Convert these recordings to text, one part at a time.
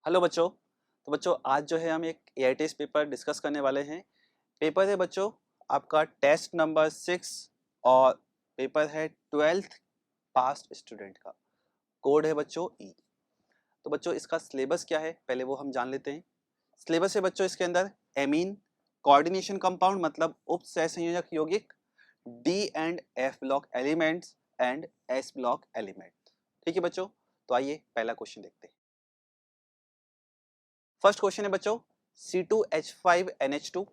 Hello बच्चों। तो बच्चों आज जो है हम एक एआईटीएस पेपर डिस्कस करने वाले हैं। पेपर है बच्चों आपका टेस्ट नंबर 6 और पेपर है 12th पास स्टूडेंट का। कोड है बच्चों ई। तो बच्चों इसका सिलेबस क्या है पहले वो हम जान लेते हैं। सिलेबस है बच्चों इसके अंदर एमीन कोऑर्डिनेशन कंपाउंड मतलब उप सहसंयोजक यौगिक, D and F block elements and S block element. ठीक है बच्चों, तो आइए पहला क्वेश्चन देखते हैं। फर्स्ट क्वेश्चन है बच्चों C2H5NH2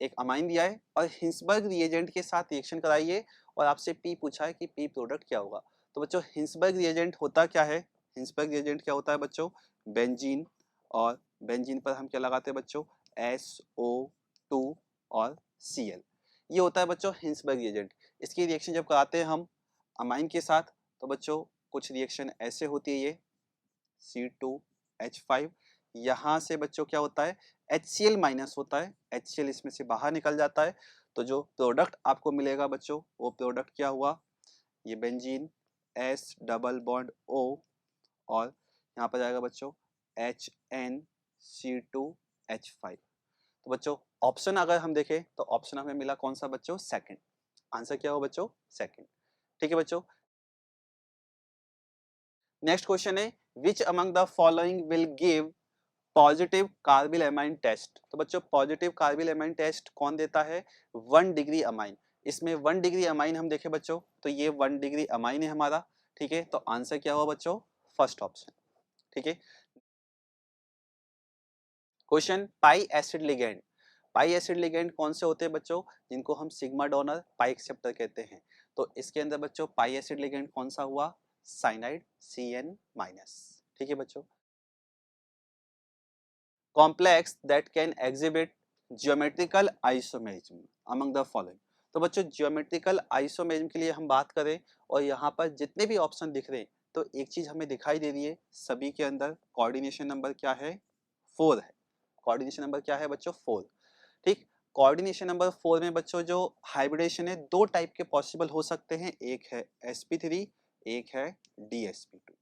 एक अमाइन दिया है और हिंसबर्ग रिएजेंट के साथ रिएक्शन कराइए और आपसे P पूछा है कि P प्रोडक्ट क्या होगा। तो बच्चों हिंसबर्ग रिएजेंट होता क्या है? हिंसबर्ग रिएजेंट क्या होता है बच्चों? बेंजीन, और बेंजीन पर हम क्या लगाते हैं बच्चों? SO2 और Cl। ये होता है बच्चों हिंसबर्ग रिएजेंट। इसकी रिएक्शन जब कराते हैं हम अमाइन के साथ तो बच्चों कुछ रिएक्शन ऐसे होती है। ये C2H5 यहाँ से बच्चों क्या होता है HCl माइनस होता है, HCl इसमें से बाहर निकल जाता है। तो जो प्रोडक्ट आपको मिलेगा बच्चों वो प्रोडक्ट क्या हुआ? ये benzene S double bond O और यहाँ पर जाएगा बच्चों HNC2H5। तो बच्चों ऑप्शन अगर हम देखें तो ऑप्शन हमें मिला कौन सा बच्चों? सेकंड। आंसर क्या हो बच्चों? सेकंड। ठीक है बच्चों, नेक्स्ट क्वेश्चन है which among the following will give positive carbylamine test. तो बच्चों पॉजिटिव कार्बिल एमाइन टेस्ट कौन देता है? 1 डिग्री अमाइन। इसमें 1 डिग्री अमाइन हम देखें बच्चों तो ये 1 डिग्री अमाइन है हमारा। ठीक है, तो आंसर क्या हुआ बच्चों? First option. ठीक है, क्वेश्चन पाई एसिड लिगेंड। पाई एसिड लिगेंड कौन से होते हैं बच्चों? जिनको हम सिग्मा डोनर पाई एक्सेप्टर कहते हैं। तो इसके अंदर बच्चों पाई एसिड लिगेंड कौन सा हुआ? Cyanide CN minus. ठीक है बच्चों, complex that can exhibit geometrical isomerism among the following। तो बच्चों geometrical isomerism के लिए हम बात करें और यहाँ पर जितने भी ऑप्शन दिख रहे हैं तो एक चीज हमें दिखाई दे रही है सभी के अंदर कोऑर्डिनेशन नंबर क्या है? 4 है। कोऑर्डिनेशन नंबर क्या है बच्चों? 4। ठीक, कोऑर्डिनेशन नंबर 4 में बच्चों जो हाइब्रिडेशन है दो टाइप के पॉसिबल हो सकते हैं, एक है sp3, एक है dsp2।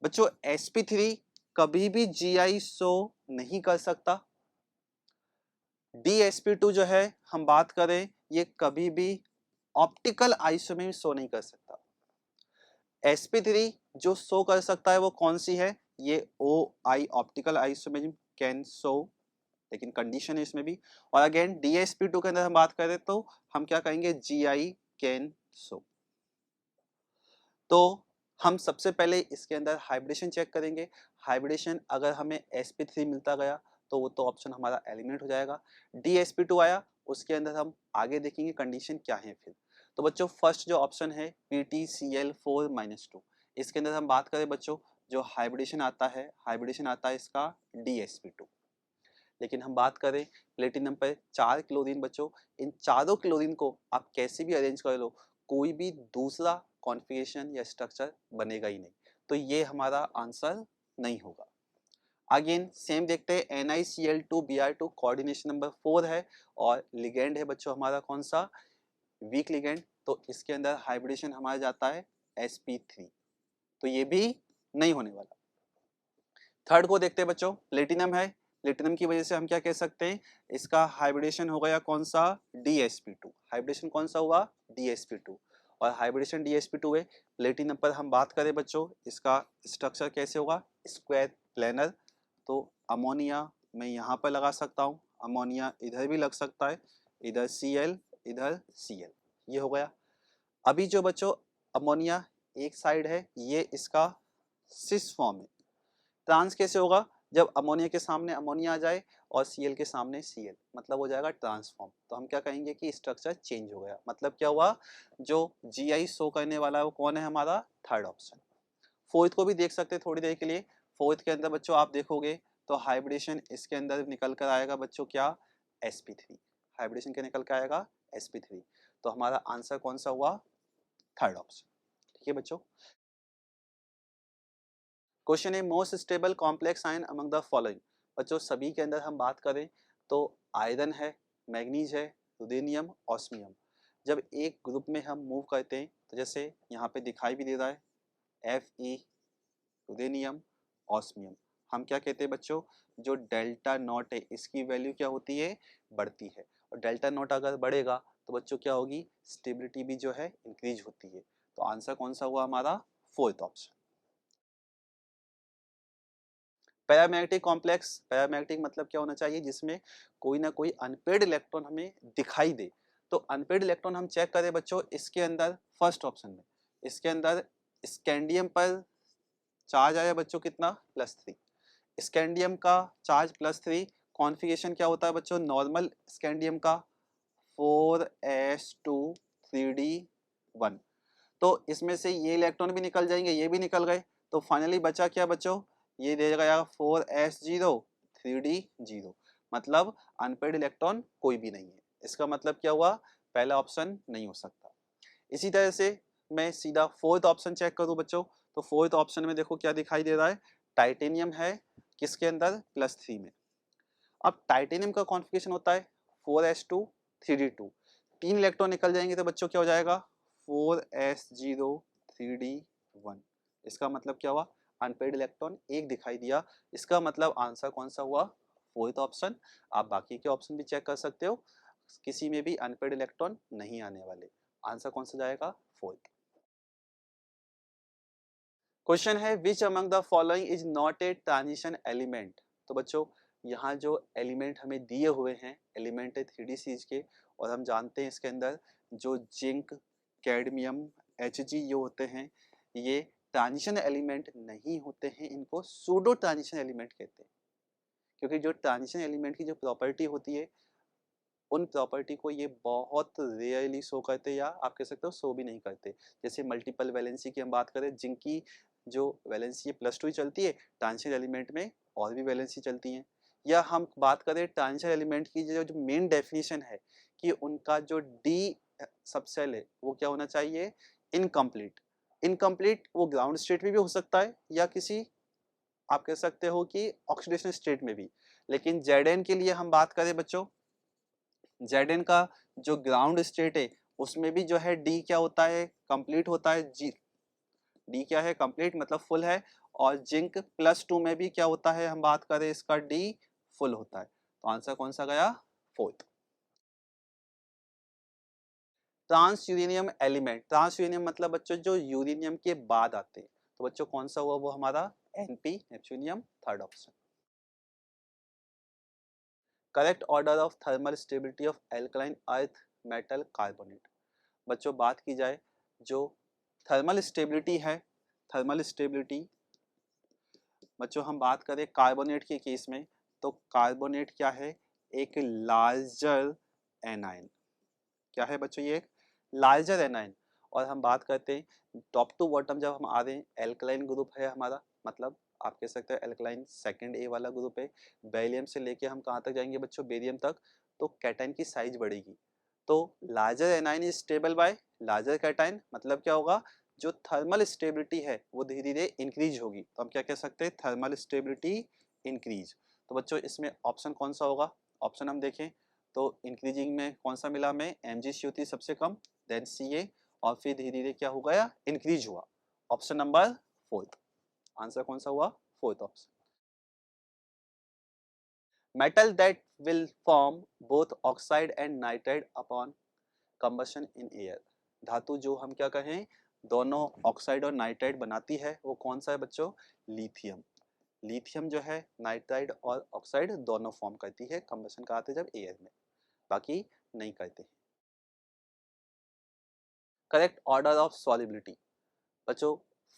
बच्चों sp3 कभी भी GI शो नहीं कर सकता। DsP2 जो है हम बात करें ये कभी भी ऑप्टिकल आइसोमेर शो नहीं कर सकता। sp3 जो शो कर सकता है वो कौन सी है? ये OI ऑप्टिकल आइसोमेर कैन शो, लेकिन कंडीशन है इसमें भी। और अगेन DsP2 के अंदर हम बात करें तो हम क्या कहेंगे? GI can show. तो हम सबसे पहले इसके अंदर हाइब्रिडेशन चेक करेंगे। हाइब्रिडेशन अगर हमें sp3 मिलता गया तो वो तो ऑप्शन हमारा एलिमिनेट हो जाएगा। dsp2 आया उसके अंदर हम आगे देखेंगे कंडीशन क्या है फिर। तो बच्चों फर्स्ट जो ऑप्शन है PtCl4-2, इसके अंदर हम बात करें बच्चों जो हाइब्रिडेशन आता है, हाइब्रिडेशन आता है इसका dsp2। लेकिन हम बात करें प्लेटिनम पर 4 क्लोरीन बच्चों, इन चारों क्लोरीन को आप कैसे भी अरेंज कर लो कोई भी दूसरा कॉन्फ़िगरेशन या स्ट्रक्चर बनेगा ही नहीं। तो ये हमारा आंसर नहीं होगा। अगेन सेम देखते हैं NiCl2Br2 कोऑर्डिनेशन नंबर 4 है और लिगेंड है बच्चों हमारा कौन सा? Week ligand. तो इसके अंदर हाइब्रिडेशन हमारा जाता है sp3, तो ये भी नहीं होने वाला। थर्ड को देखते हैं बच्चों, प्लेटिनम है। प्लेटिनम की वजह से हम क्या कह सकते हैं? इसका हाइब्रिडेशन हो गया कौन सा? DsP2। हाइब्रिडेशन कौन सा हुआ? DsP2। और हाइब्रिडेशन DsP2 है। प्लेटिनम पर हम बात करें बच्चों इसका स्ट्रक्चर कैसे होगा? Square planar. तो अमोनिया मैं यहाँ पर लगा सकता हूँ, अमोनिया इधर भी लग सकता है, इधर Cl इधर Cl, ये हो गया। अभी जो बच्चों अमोनिया एक साइड है ये इसका सिस फॉर्म है। ट्रांस कैसे होगा? जब अमोनिया के सामने अमोनिया आ जाए और Cl के सामने Cl, मतलब हो जाएगा ट्रांसफॉर्म। तो हम क्या कहेंगे कि स्ट्रक्चर चेंज हो गया। मतलब क्या हुआ? जो GI शो करने वाला है वो कौन है हमारा? Third option. फोर्थ को भी देख सकते हैं थोड़ी देर के लिए। फोर्थ के अंदर बच्चों आप देखोगे तो हाइब्रिडेशन इसके अंदर निकल कर आएगा बच्चों क्या? sp3। हाइब्रिडेशन क्या निकल कर आएगा? sp3। तो हमारा आंसर कौन सा हुआ? Third option. ठीक है बच्चों, क्वेश्चन है most stable complex ion among the following. बच्चों सभी के अंदर हम बात करें तो आयरन है, मैग्नीज है, रुदेनियम, ऑस्मियम। जब एक ग्रुप में हम मूव करते हैं तो जैसे यहाँ पे दिखाई भी दे रहा है Fe, रुदेनियम, ऑस्मियम, हम क्या कहते हैं बच्चों, जो डेल्टा नॉट है इसकी वैल्यू क्या होती है, बढ़ती है। और डेल्टा नॉट अगर बढ़ेगा तो बच्चों क्या होगी, स्टेबिलिटी भी जो है इंक्रीज होती है। तो आंसर कौन सा हुआ हमारा, fourth option. Paramagnetic complex, paramagnetic मतलब क्या होना चाहिए, जिसमें कोई ना कोई अनपेड इलेक्ट्रॉन हमें दिखाई दे। तो अनपेड इलेक्ट्रॉन हम चेक करें बच्चों, इसके अंदर फर्स्ट ऑप्शन में, इसके अंदर स्कैंडियम पर चार्ज आया बच्चों कितना, +3। स्कैंडियम का चार्ज +3, कॉन्फ़िगरेशन क्या होता है बच्चों नॉर्मल स्कैंडियम का, 4s2 3d1। तो इसमें से ये इलेक्ट्रॉन भी निकल जाएंगे, ये भी निकल गए, तो फाइनली बचा क्या बच्चों, ये दे गया 4s0 3d0, मतलब अनपेड इलेक्ट्रॉन कोई भी नहीं है। इसका मतलब क्या हुआ, पहला ऑप्शन नहीं हो सकता। इसी तरह से मैं सीधा फोर्थ ऑप्शन चेक करूं बच्चों, तो फोर्थ ऑप्शन में देखो क्या दिखाई दे रहा है, टाइटेनियम है किसके अंदर, +3 में। अब टाइटेनियम का कॉन्फ़िगरेशन होता है 4s2 3d2, 3 इलेक्ट्रॉन निकल जाएंगे तो बच्चों क्या हो जाएगा, 4s0 3d1। इसका मतलब क्या हुआ, अनपेड इलेक्ट्रॉन एक दिखाई दिया। इसका मतलब आंसर कौन सा हुआ, फोर्थ ऑप्शन। आप बाकी के ऑप्शन भी चेक कर सकते हो, किसी में भी अनपेड इलेक्ट्रॉन नहीं आने वाले। आंसर कौन सा जाएगा, फोर्थ। क्वेश्चन है which among the following is not a transition element. तो बच्चों यहाँ जो एलिमेंट हमें दिए हुए हैं, एलिमेंट है 3D सीरीज के, और हम जानते हैं इसके अंदर जो जिंक, कैडमियम, Hg ये होते हैं, ये ट्रांजिशन एलिमेंट नहीं होते हैं, इनको सूडो ट्रांजिशन एलिमेंट कहते हैं। क्योंकि जो ट्रांजिशन एलिमेंट की जो प्रॉपर्टी होती है, उन प्रॉपर्टी को ये बहुत रेयरली शो करते, या आप कह सकते हो शो भी नहीं करते। जैसे मल्टीपल वैलेंसी की हम बात करें, जिंक की जो वैलेंसी +2 ही चलती है, ट्रांजिशन एलिमेंट में और भी वैलेंसी चलती हैं। या हम बात करें ट्रांजिशन एलिमेंट की जो मेन डेफिनेशन है कि उनका जो डी सबसेल है वो क्या होना चाहिए, इनकम्प्लीट। इनकम्प्लीट वो ग्राउंड स्टेट में भी हो सकता है, या किसी आप कह सकते हो कि ऑक्सीडेशन स्टेट में भी। लेकिन Zn के लिए हम बात करें बच्चों, Zn का जो ग्राउंड स्टेट है उसमें भी जो है डी क्या होता है, कंप्लीट होता है। जी, डी क्या है, कंप्लीट मतलब फुल है। और जिंक +2 में भी क्या होता है, हम बात करें इसका डी फुल होता है। तो आंसर कौन सा गया, fourth. Transuranium element, transuranium मतलब बच्चों जो यूरेनियम के बाद आते हैं। तो बच्चों कौन सा हुआ वो हमारा, Np neptunium, third option. Correct order of thermal stability of alkaline earth metal carbonate. बच्चों बात की जाए जो थर्मल स्टेबिलिटी है, थर्मल स्टेबिलिटी बच्चों हम बात करें कार्बोनेट के केस में, तो कार्बोनेट क्या है, एक लार्जर एनाइन। क्या है बच्चों, ये एक लार्जर एनाइन। और हम बात करते हैं टॉप टू बॉटम, जब हम आ रहे हैं एल्कलाइन ग्रुप है हमारा, मतलब आप कह सकते हैं एल्कलाइन सेकंड ए वाला ग्रुप है। बेरियम से लेके हम कहाँ तक जाएंगे बच्चों, बेरियम तक, तो कैटाइन की साइज बढ़ेगी। तो larger anion is stable by larger cation, मतलब क्या होगा, जो थर्मल स्टेबिलिटी है वो धीरे धीरे इंक्रीज होगी। तो हम क्या कह सकते हैं, थर्मल स्टेबिलिटी इंक्रीज। तो बच्चों इसमें ऑप्शन कौन सा होगा, ऑप्शन हम देखें तो इंक्रीजिंग में कौन सा मिला हमें, MgCO3 सबसे कम, देन Ca, और फिर धीरे धीरे क्या हो गया, इंक्रीज हुआ। ऑप्शन नंबर फोर्थ, आंसर कौन सा हुआ, fourth option. Metal that will form both oxide and nitride upon combustion in air. धातु जो हम क्या कहें, दोनों ऑक्साइड और नाइट्राइड बनाती है, वो कौन सा है बच्चों, लिथियम। लिथियम जो है नाइट्राइड और ऑक्साइड दोनों फॉर्म करती है, कंबशन कराते जब एयर में, बाकी नहीं करते। करेक्ट ऑर्डर ऑफ सॉलिबिलिटी बच्चों,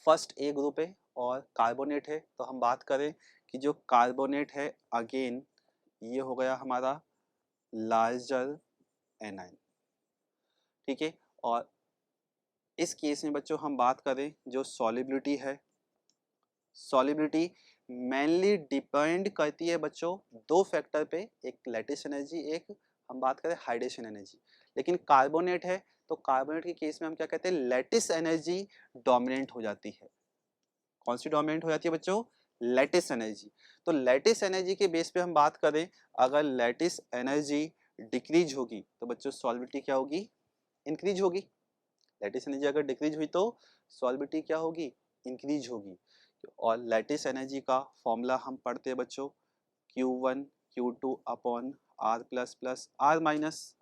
फर्स्ट ए ग्रुप है और कार्बोनेट है, तो हम बात करें कि जो कार्बोनेट है अगेन ये हो गया हमारा लार्जर एनाइन, ठीक है। और इस केस में बच्चों हम बात करें जो सॉलिबिलिटी है, सॉलिबिलिटी मेनली डिपेंड करती है बच्चों दो फैक्टर पे, एक लैटिस एनर्जी, एक हम बात करें हाइड्रेशन एनर्जी। लेकिन कार्बोनेट है तो कार्बोनेट के केस में हम क्या कहते हैं, लैटिस एनर्जी डोमिनेंट हो जाती है। कौन सी डोमिनेंट हो जाती है बच्चों, लैटिस एनर्जी। तो लैटिस एनर्जी के बेस पे हम बात करें, अगर लैटिस एनर्जी डिक्रीज होगी तो बच्चों सॉल्बिलिटी क्या होगी, इंक्रीज होगी। लैटिस एनर्जी अगर डिक्रीज हुई तो सॉल्बिलिटी क्या होगी, इंक्रीज होगी। और लैटिस एनर्जी का फॉर्मूला हम पढ़ते हैं बच्चों, Q1 Q2 upon R plus plus R minus.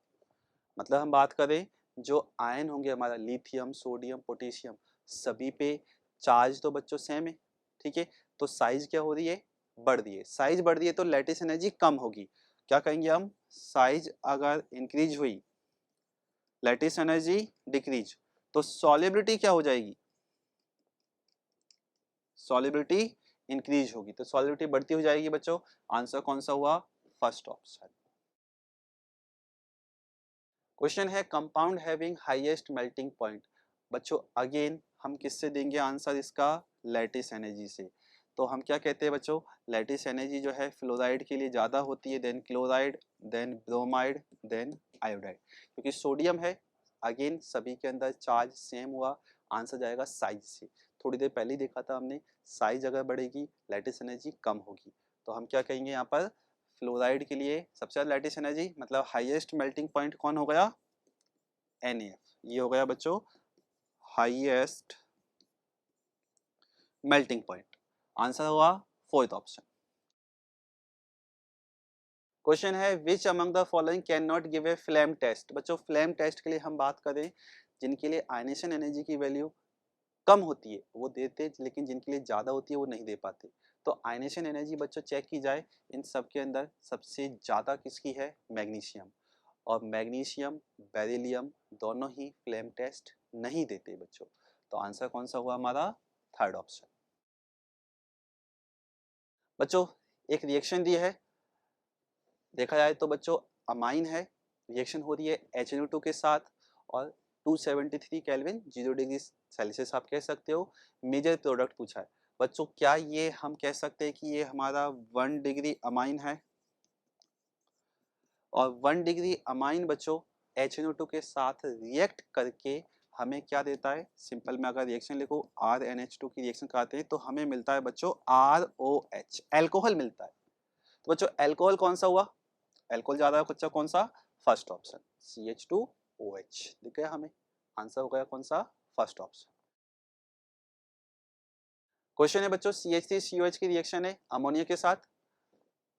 मतलब हम बात करें जो आयन होंगे हमारा लिथियम, सोडियम, पोटेशियम, सभी पे चार्ज तो बच्चों सेम है, ठीक है। तो साइज क्या हो रही है, बढ़ रही है। साइज बढ़ रही है तो लैटिस एनर्जी कम होगी। क्या कहेंगे हम, साइज अगर इंक्रीज हुई, लैटिस एनर्जी डिक्रीज, तो सॉल्युबिलिटी क्या हो जाएगी, सॉल्युबिलिटी इंक्रीज होगी, तो सॉल्युबिलिटी बढ़ती हो जाएगी बच्चों। आंसर कौन सा हुआ, फर्स्ट ऑप्शन। क्वेश्चन है compound having highest melting point. बच्चों अगेन हम किससे देंगे आंसर इसका, लैटिस एनर्जी से। तो हम क्या कहते हैं बच्चों, लैटिस एनर्जी जो है फ्लोराइड के लिए ज़्यादा होती है then chloride, then bromide, then iodide. क्योंकि सोडियम है, अगेन सभी के अंदर चार्ज सेम हुआ, आंसर जाएगा साइज से। थोड़ी देर पहले ही देखा था हमने, साइज अगर बढ़ेगी लैटिस एनर्जी कम होगी। तो हम क्या कहेंगे यहाँ पर, फ्लोराइड के लिए सबसे ज़्यादा लैटिस एनर्जी मतलब हाईएस्ट मेल्टिंग पॉइंट कौन हो गया, NaF। ये हो गया बच्चों हाईएस्ट मेल्टिंग पॉइंट। आंसर हुआ फोर्थ ऑप्शन। क्वेश्चन है which among the following can not give a flame test. बच्चों फ्लेम टेस्ट के लिए हम बात करें जिनके लिए आयनेशन एनर्जी की वैल्यू कम होती है वो देते, लेकिन जिनके लिए ज़्यादा होती है वो नहीं दे पाते। तो आयनेशन एनर्जी बच्चों चेक की जाए, इन सब के अंदर सबसे ज़्यादा किसकी है, मैग्नीशियम। और मैग्नीशियम, बेरिलियम दोनों ही फ्लेम टेस्ट नहीं देते बच्चों। तो आंसर कौन सा हुआ हमारा, थर्ड ऑप्शन। बच्चों एक रिएक्शन दी है, देखा जाए तो बच्चों अमाइन है, रिएक्शन हो रही है HNO2 के साथ और 273 केल्विन 0 डिग्री सेल्सियस आप कह सकते हो। मेजर प्रोडक्ट पूछा है बच्चों, क्या ये हम कह सकते हैं कि ये हमारा 1 डिग्री अमाइन है। और 1 डिग्री अमाइन बच्चों HNO2 के साथ रिएक्ट करके हमें क्या देता है, सिंपल में अगर रिएक्शन लिखो RNH2 की रिएक्शन कराते हैं तो हमें मिलता है बच्चों ROH, अल्कोहल मिलता है। तो बच्चों अल्कोहल कौन सा हुआ, अल्कोहल ज्यादा है बच्चा कौन सा, फर्स्ट ऑप्शन CH2OH दिख गया हमें, आंसर हो गया कौन सा, फर्स्ट ऑप्शन। क्वेश्चन है बच्चों CH3COH की रिएक्शन है अमोनिया के साथ,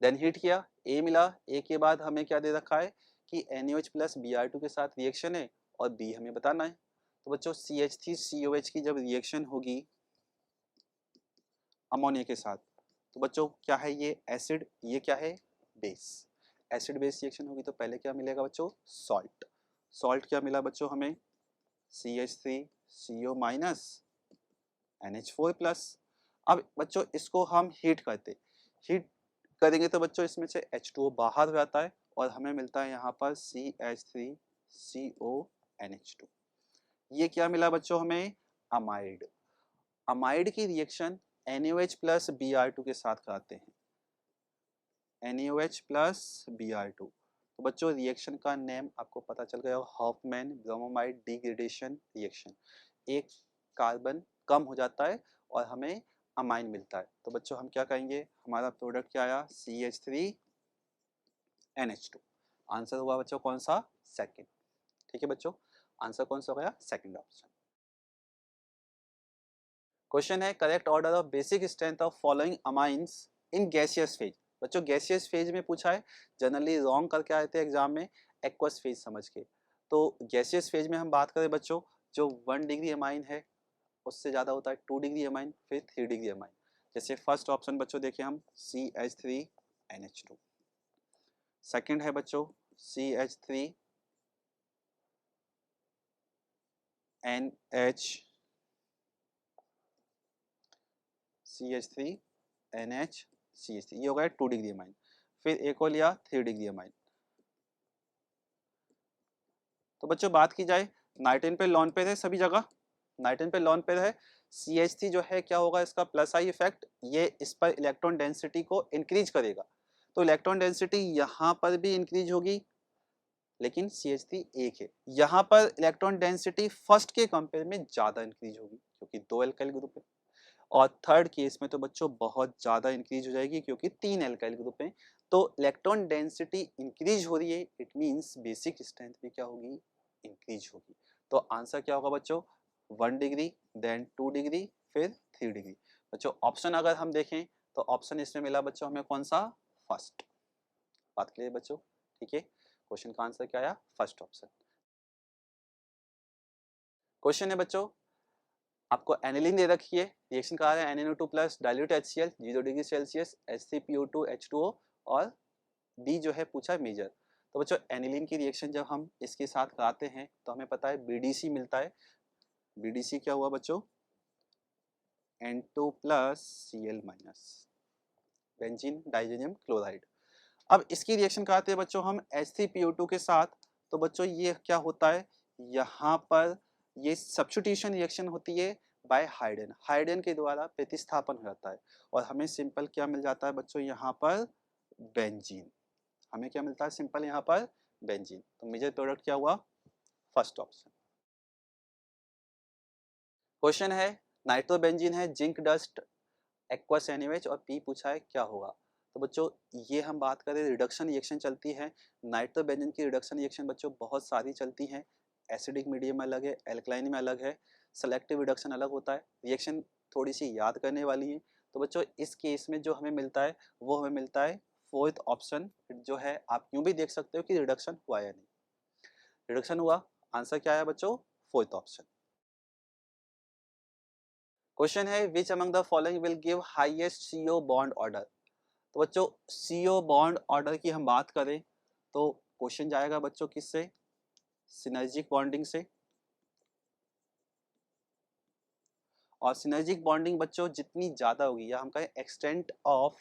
देन हीट किया, ए मिला, ए के बाद हमें क्या दे रखा है कि NaOH प्लस Br2 के साथ रिएक्शन है और बी हमें बताना है। तो बच्चों CH3COH की जब रिएक्शन होगी अमोनिया के साथ तो बच्चों क्या है, ये एसिड, ये क्या है, बेस। एसिड बेस रिएक्शन होगी तो पहले क्या मिलेगा बच्चों, सॉल्ट। सॉल्ट क्या मिला बच्चों हमें, CH3CO माइनस NH4 प्लस। अब बच्चों इसको हम हीट करते, हीट करेंगे तो बच्चों इसमें से H2O बाहर हो जाता है और हमें मिलता है यहाँ पर CH3CONH2। ये क्या मिला बच्चों हमें, अमाइड। अमाइड की रिएक्शन NaOH प्लस Br2 के साथ कराते हैं, NaOH प्लस Br2। तो बच्चों रिएक्शन का नेम आपको पता चल गया, हॉफमैन ब्रोमोमाइड डिग्रेडेशन रिएक्शन। एक कार्बन कम हो जाता है और हमें अमाइन मिलता है। तो बच्चों हम क्या कहेंगे, हमारा प्रोडक्ट क्या आया, CH3NH2। आंसर हुआ बच्चों कौन सा, सेकंड। ठीक है बच्चों, आंसर कौन सा हो गया, सेकंड ऑप्शन। क्वेश्चन है correct order of basic strength of following amines in gaseous phase. बच्चों गैसियस फेज में पूछा है, जनरली रॉन्ग करके आए थे एग्जाम में एक्वस फेज समझ के। तो गैसियस फेज में हम बात करें बच्चों, जो 1 डिग्री अमाइन है उससे ज़्यादा होता है 2 डिग्री अमाइन, फिर 3 डिग्री अमाइन। जैसे फर्स्ट ऑप्शन बच्चों देखिए हम CH3NH2, सेकंड है बच्चों CH3 ये हो गया 2 डिग्री अमाइन। फिर एक और लिया 3 डिग्री अमाइन। तो बच्चों बात की जाए नाइट्रोजन पे लॉन पेयर है सभी जगह, नाइट्रोजन पे लॉन पेयर है। CH3 जो है क्या होगा, इसका प्लस आई इफेक्ट, ये इस पर इलेक्ट्रॉन डेंसिटी को इंक्रीज करेगा। तो इलेक्ट्रॉन डेंसिटी यहाँ पर भी इंक्रीज होगी, लेकिन CH3 एक है, यहाँ पर इलेक्ट्रॉन डेंसिटी फर्स्ट के कंपेयर में ज़्यादा इंक्रीज होगी क्योंकि 2 एल्काइल ग्रुप है। और थर्ड केस में तो बच्चों बहुत ज़्यादा इंक्रीज हो जाएगी क्योंकि 3 एल्काइल ग्रुप हैं। तो इलेक्ट्रॉन डेंसिटी इंक्रीज हो रही है, इट मींस बेसिक स्ट्रेंथ भी क्या होगी, इंक्रीज होगी। तो आंसर क्या होगा बच्चों, 1 डिग्री, देन 2 डिग्री, फिर 3 डिग्री। बच्चों ऑप्शन अगर हम देखें तो ऑप्शन इसमें मिला बच्चों हमें कौन सा, फर्स्ट। बात क्लियर बच्चों, ठीक है। क्वेश्चन का आंसर क्या आया, फर्स्ट ऑप्शन। क्वेश्चन है बच्चों, आपको एनिलीन दे रखी है, रिएक्शन करा है NaNO2 plus dilute HCl 0 degree Celsius H3PO2 H2O, और डी जो है पूछा है मेजर। तो बच्चों एनिलीन की रिएक्शन जब हम इसके साथ कराते हैं तो हमें पता है BDC मिलता है। BDC क्या हुआ बच्चों, N2 plus Cl minus, benzene डाइजेनियम chloride. अब इसकी रिएक्शन कराते हैं बच्चों हम H3PO2 के साथ, तो बच्चों ये क्या होता है, यहाँ पर ये सब्स्टिट्यूशन रिएक्शन होती है बाय हाइड्रोजन, हाइड्रोजन के द्वारा प्रतिस्थापन हो जाता है और हमें सिंपल क्या मिल जाता है बच्चों यहाँ पर, बेंजीन। हमें क्या मिलता है सिंपल यहाँ पर, बेंजीन। तो मेजर प्रोडक्ट क्या हुआ, फर्स्ट ऑप्शन। क्वेश्चन है नाइट्रोबेंजीन है, जिंक डस्ट, एक्वस एनएच और पी पूछा है क्या होगा। तो बच्चों ये हम बात करें रिडक्शन रिएक्शन चलती है, नाइट्रोबेंजीन की रिडक्शन रिएक्शन बच्चों बहुत सारी चलती हैं, एसिडिक मीडियम में अलग है, एल्कलाइन में अलग है, सेलेक्टिव रिडक्शन अलग होता है, रिएक्शन थोड़ी सी याद करने वाली है। तो बच्चों इस केस में जो हमें मिलता है वो हमें मिलता है फोर्थ ऑप्शन, जो है आप यूं भी देख सकते हो कि रिडक्शन हुआ या नहीं, रिडक्शन हुआ, आंसर क्या है बच्चों, फोर्थ ऑप्शन। क्वेश्चन है which among the following will give highest CO bond order. तो बच्चों CO बॉन्ड ऑर्डर की हम बात करें तो क्वेश्चन जाएगा बच्चों किससे, सिनर्जिक बॉन्डिंग से। और सिनर्जिक बॉन्डिंग बच्चों जितनी ज्यादा होगी, या हम कहें एक्सटेंट ऑफ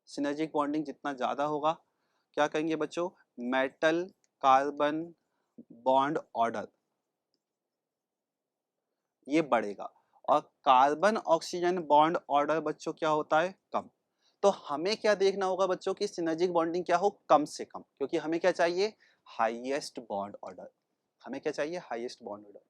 सिनर्जिक बॉन्डिंग जितना ज्यादा होगा, क्या कहेंगे बच्चों, मेटल कार्बन बॉन्ड ऑर्डर ये बढ़ेगा, और कार्बन ऑक्सीजन बॉन्ड ऑर्डर बच्चों क्या होता है, कम। तो हमें क्या देखना होगा बच्चों की सिनर्जिक बॉन्डिंग क्या हो, कम से कम, क्योंकि हमें क्या चाहिए, हाईएस्ट बॉन्ड ऑर्डर। हमें क्या चाहिए, हाईएस्ट बॉन्ड ऑर्डर।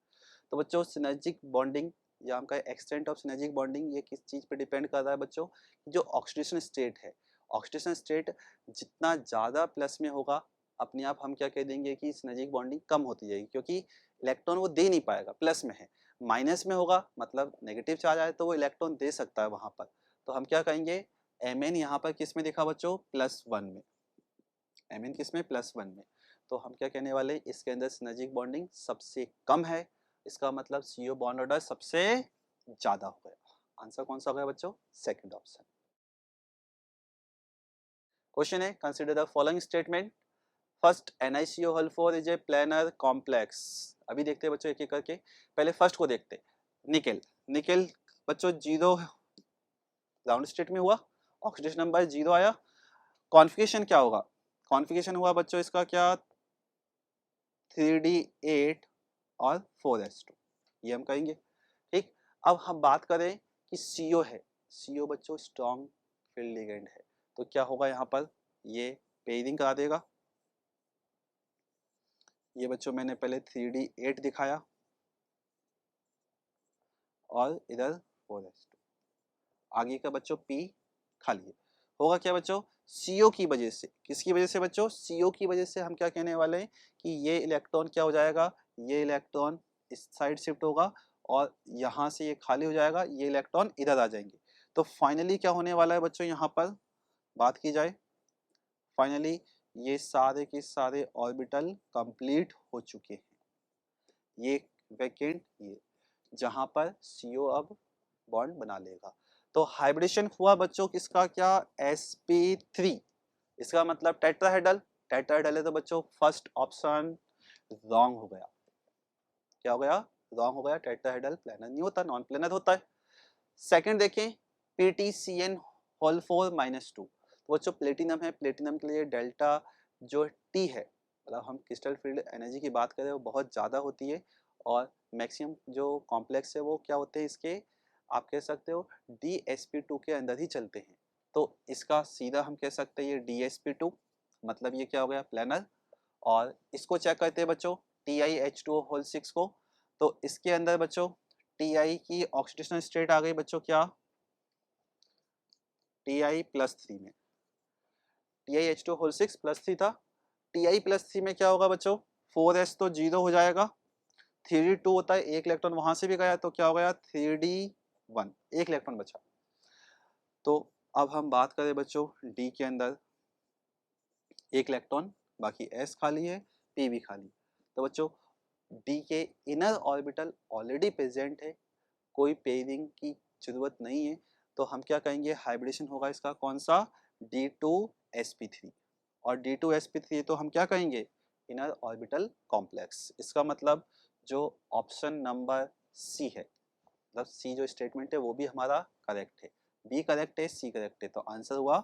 तो बच्चों सिनर्जिक बॉन्डिंग या हम कहें एक्सटेंट ऑफ सिनर्जिक बॉन्डिंग, ये किस चीज पे डिपेंड कर रहा है बच्चों, जो ऑक्सीडेशन स्टेट है, ऑक्सीडेशन स्टेट जितना ज्यादा प्लस में होगा, अपने आप हम क्या कह देंगे कि सिनर्जिक बॉन्डिंग कम होती जाएगी, क्योंकि इलेक्ट्रॉन वो दे नहीं पाएगा, प्लस में है। माइनस में होगा मतलब नेगेटिव चार्ज आए तो वो इलेक्ट्रॉन दे सकता है वहां पर, तो हम क्या कहेंगे, Mn यहाँ पर किस में देखा बच्चों, +1 में, Mn किस में, +1 में। तो हम क्या कहने वाले, इसके अंदर सिनर्जिक बॉन्डिंग सबसे कम है, इसका मतलब CO बॉन्ड ऑर्डर सबसे ज्यादा हो गया। आंसर कौन सा हो गया बच्चों, सेकंड ऑप्शन। क्वेश्चन है consider the following statement, first NiCO4 is a planar complex. अभी देखते हैं बच्चों एक एक करके, पहले फर्स्ट को देखते, निकेल। निकेल बच्चों 0 ग्राउंड स्टेट में हुआ, ऑक्सीडेशन नंबर 0 आया, कॉन्फिगरेशन क्या होगा, कॉन्फिगरेशन हुआ बच्चों इसका क्या, 3D8 और 4s2, ये हम कहेंगे, ठीक। अब हम बात करें कि CO है, CO बच्चों स्ट्रॉन्ग फील्ड लिगेंड है, तो क्या होगा यहाँ पर, ये पेयरिंग करा देगा। ये बच्चों मैंने पहले 3D8 दिखाया और इधर 4s2, आगे का बच्चों P खाली है, होगा क्या बच्चों, CO की वजह से, किसकी वजह से बच्चों, CO की वजह से हम क्या कहने वाले हैं कि ये इलेक्ट्रॉन क्या हो जाएगा, ये इलेक्ट्रॉन इस साइड शिफ्ट होगा और यहाँ से ये खाली हो जाएगा, ये इलेक्ट्रॉन इधर आ जाएंगे। तो फाइनली क्या होने वाला है बच्चों, यहाँ पर बात की जाए, फाइनली ये सारे के सारे ऑर्बिटल कंप्लीट हो चुके हैं, ये वैकेंट, ये जहां पर CO अब बॉन्ड बना लेगा। तो हाइब्रिडेशन हुआ बच्चों किसका, क्या, sp3, इसका मतलब टेट्राहेड्रल, टेट्राहेड्रल है, तो बच्चों फर्स्ट ऑप्शन रॉन्ग हो गया, क्या हो गया, रॉन्ग हो गया, टेट्राहेड्रल प्लेनर नहीं होता, नॉन प्लेनर होता है। सेकंड देखें, PtCN(4-2), तो बच्चों प्लेटिनम है, प्लेटिनम के लिए डेल्टा जो T है, मतलब हम क्रिस्टल फील्ड एनर्जी की बात करें वो बहुत ज़्यादा होती है, और मैक्सिमम जो कॉम्प्लेक्स है वो क्या होते हैं इसके, आप कह सकते हो DsP2 के अंदर ही चलते हैं, तो इसका सीधा हम कह सकते हैं ये DsP2, मतलब ये क्या हो गया, प्लेनर। और इसको चेक करते हैं बच्चों TiH2O6 को, तो इसके अंदर बच्चों Ti की ऑक्सीडेशन स्टेट आ गई बच्चों क्या, Ti+3 में, TiH2O6 +3 था, Ti+3 में क्या होगा बच्चों, 4s तो 0 हो जाएगा, 3d2 होता है, एक इलेक्ट्रॉन वहां से भी गया तो क्या हो गया 3d1, एक इलेक्ट्रॉन बचा। तो अब हम बात करें बच्चों डी के अंदर एक इलेक्ट्रॉन, बाकी s खाली है, p भी खाली। तो बच्चों डी के इनर ऑर्बिटल ऑलरेडी प्रेजेंट है, कोई पेयरिंग की जरूरत नहीं है, तो हम क्या कहेंगे हाइब्रिडेशन होगा इसका कौन सा D2sp3, और D2sp3 तो हम क्या कहेंगे इनर ऑर्बिटल कॉम्प्लेक्स। इसका मतलब जो ऑप्शन नंबर सी है, मतलब सी जो स्टेटमेंट है वो भी हमारा करेक्ट है, बी करेक्ट है, सी करेक्ट है, तो आंसर हुआ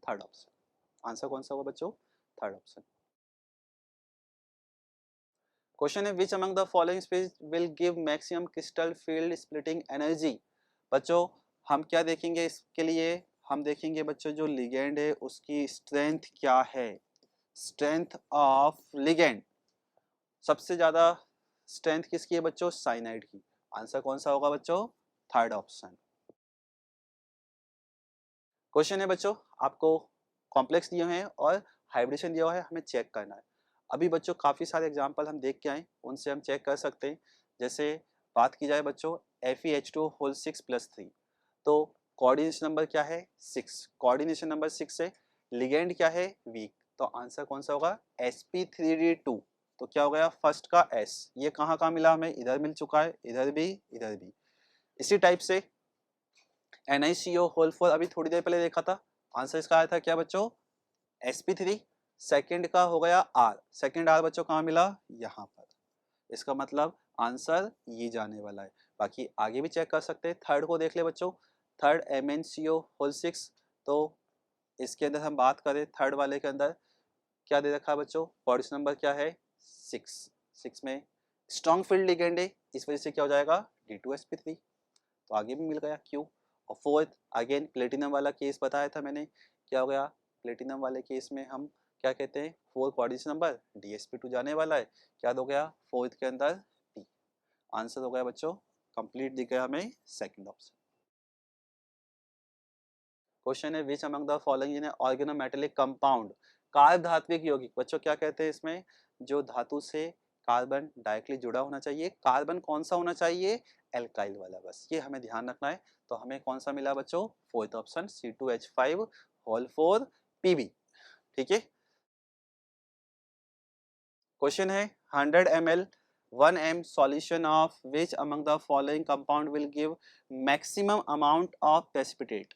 थर्ड ऑप्शन। आंसर कौन सा हुआ बच्चों थर्ड ऑप्शन। क्वेश्चन है which among the following speech will give maximum crystal field splitting energy. बच्चों हम क्या देखेंगे इसके लिए, हम देखेंगे बच्चों जो लिगेंड है उसकी स्ट्रेंथ क्या है, स्ट्रेंथ ऑफ लिगेंड। सबसे ज्यादा स्ट्रेंथ किसकी है बच्चों साइनाइड की। आंसर कौन सा होगा बच्चों थर्ड ऑप्शन। क्वेश्चन है बच्चों आपको कॉम्प्लेक्स दिए हैं और हाइब्रिडेशन दिया हुआ है, हमें चेक करना है। अभी बच्चों काफ़ी सारे एग्जाम्पल हम देख के आए, उनसे हम चेक कर सकते हैं। जैसे बात की जाए बच्चों FeH2O6+3, तो कोऑर्डिनेशन नंबर क्या है 6, कोऑर्डिनेशन नंबर 6 है, लिगेंड क्या है वीक, तो आंसर कौन सा होगा sp3d2। तो क्या हो गया फर्स्ट का S, ये कहाँ कहाँ मिला हमें, इधर मिल चुका है, इधर भी इधर भी। इसी टाइप से NiCO4 अभी थोड़ी देर पहले देखा था, आंसर इसका आया था क्या बच्चों sp3, सेकंड का हो गया R, सेकंड R बच्चों कहाँ मिला यहाँ पर, इसका मतलब आंसर ये जाने वाला है। बाकी आगे भी चेक कर सकते हैं, थर्ड को देख ले बच्चों, थर्ड MnCO6, तो इसके अंदर हम बात करें थर्ड वाले के अंदर क्या दे रखा है बच्चों कोऑर्डिनेशन नंबर क्या है 6, 6 में स्ट्रॉन्ग फील्ड लिगेंड है, इस वजह से क्या हो जाएगा D2sp3, तो आगे भी मिल गया क्यों। और फोर्थ अगेन प्लेटिनम वाला केस बताया था मैंने, क्या हो गया प्लेटिनम वाले केस में हम क्या कहते हैं 4 कोऑर्डिनेशन नंबर DsP2 जाने वाला है, क्या हो गया फोर्थ के अंदर P। आंसर हो गया बच्चों कंप्लीट दिख गया हमें सेकंड ऑप्शन। क्वेश्चन है which among the following in organometallic compound, carb धात्विक यौगिक। बच्चों क्या कहते हैं इसमें जो धातु से कार्बन डायरेक्टली जुड़ा होना चाहिए, कार्बन कौन सा होना चाहिए एल्काइल वाला, बस ये हमें ध्यान रखना है। तो हमें कौन सा मिला बच्चों फोर्थ ऑप्शन C2H5 Pb, ठीक है। क्वेश्चन है 100 ml 1 m solution of which among the following compound will give maximum amount of precipitate।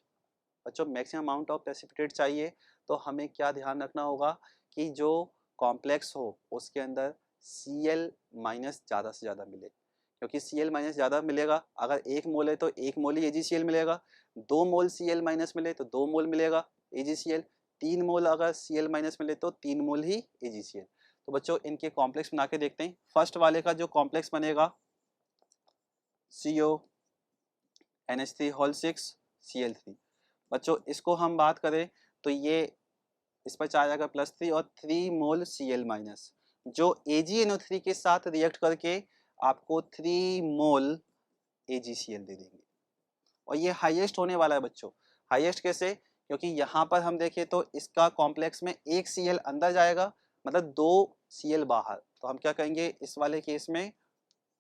बच्चों मैक्सिमम अमाउंट ऑफ प्रेसिपिटेट चाहिए तो हमें क्या ध्यान रखना होगा कि जो कॉम्प्लेक्स हो उसके अंदर Cl माइनस ज़्यादा से ज़्यादा मिले, क्योंकि Cl माइनस ज़्यादा मिलेगा, अगर 1 मोल है तो 1 मोल ही AgCl मिलेगा, 2 मोल Cl माइनस मिले तो 2 मोल मिलेगा AgCl, 3 मोल अगर Cl माइनस मिले तो 3 मोल ही AgCl। तो बच्चों इनके कॉम्प्लेक्स बना के देखते हैं। फर्स्ट वाले का जो कॉम्प्लेक्स बनेगा CONH3 6Cl3, बच्चों इसको हम बात करें तो ये इस पर आ जाएगा +3 और 3 मोल Cl माइनस, जो AgNO3 के साथ रिएक्ट करके आपको 3 मोल AgCl दे देंगे, और ये हाईएस्ट होने वाला है बच्चों। हाईएस्ट कैसे, क्योंकि यहाँ पर हम देखें तो इसका कॉम्प्लेक्स में एक Cl अंदर जाएगा, मतलब 2 Cl बाहर, तो हम क्या कहेंगे इस वाले केस में